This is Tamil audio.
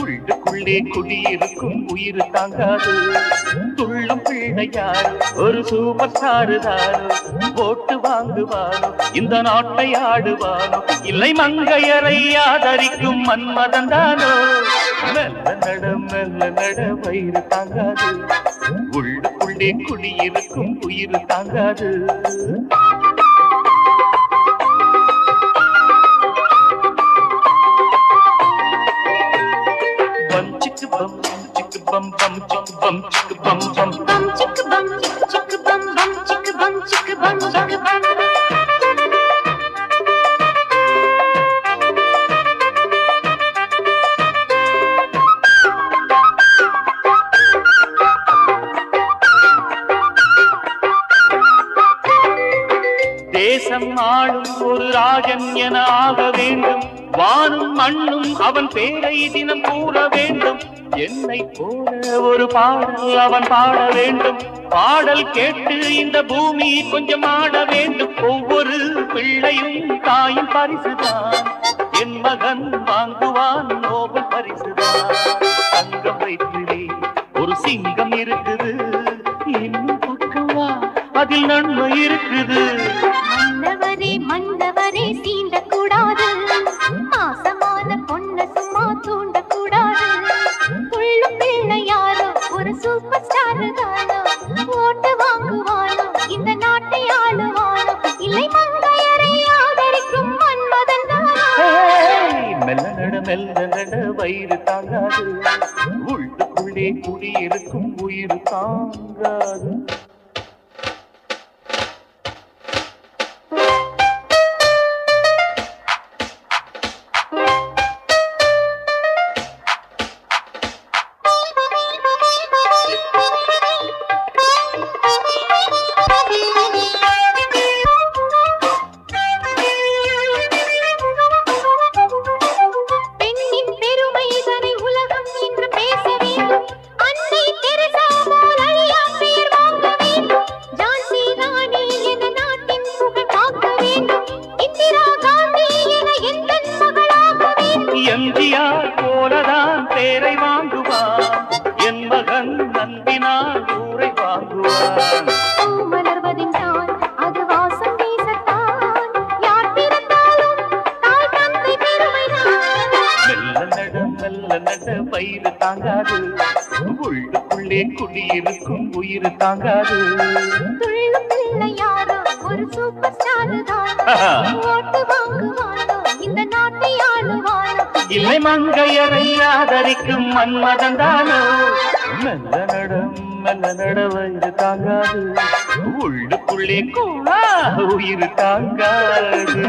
உள்ளுக்குள்ளே குடியிருக்கும் உயிர் தாங்காது. துள்ளும் பிள்ளையார் ஒரு சூப்பர் ஸ்டாரு தானோ, போட்டு வாங்குவானோ இந்த நாட்டை ஆடுவானோ, இல்லை மங்கையரை ஆதரிக்கும் மன்மதன் தானோ. மெல்ல நட வயிறு தாங்காது, உள்ளுக்குள்ளே குடியிருக்கும் உயிர் தாங்காது. Bum chicka bum bum chicka bum chicka bum bum bum chicka bum chicka bum bum chicka bum chicka bum chicka bum. தேசம் ஆளும் ஒரு ராஜன் என ஆக வேண்டும், வானும் மண்ணும் அவன் பேரை தினம் கூற வேண்டும். என்னை போல ஒரு பாடல் அவன் பாட வேண்டும், பாடல் கேட்டு இந்த பூமி கொஞ்சம் ஆட வேண்டும். ஒவ்வொரு பிள்ளையும் தாயின் பரிசுதான், என் மகன் வாங்குவான் நோபல் பரிசுதான். தங்கம் வைத்திலே ஒரு சிங்கம் இருக்குது, இன்னும் பக்கவா அதில் நன்மை இருக்குது. மன்னவரே மன்னவரே சீண்டக்கூடாது, மாசமான பொண்ண சும்மா தூண்டக்கூடாது. உள்ளும் பிள்ளையாரோ ஒரு சூப்பர் ஸ்டார் தானோ, ஓட்டு வாங்குவானோ இந்த நாட்டை ஆளுவானோ, இல்லை மங்கையரை ஆதரிக்கும் மன்மதன் தானோ. மெல்ல நட வயிறு தாங்காது, உள்ளுக்குள்ளே குடியிருக்கும் உயிர் தாங்காது. எம்ஜிஆர் போலதான் பேரை வாங்குவான், என் மகன் நம்பினால் ஊரை வாங்குவான். மலர்வதென்றால் அது வாசம் வீசத்தான், யார் பிறந்தாலும் தாய் தந்தை பெருமைதான். மெல்ல நட வயிறு தாங்காது, உள்ளுக்குள்ளே குடியிருக்கும் உயிர் தாங்காது. துள்ளும் பிள்ளையாரோ ஒரு சூப்பர் ஸ்டார் தான், ஓட்டு வாங்குவானோ இந்த நாட்டை ஆளுவானோ, இல்லை மங்கையரை ஆதரிக்கும் மன்மதன் தானோ. மெல்ல நட வயிறு தாங்காது, உள்ளுக்குள்ளே உயிர் தாங்காது.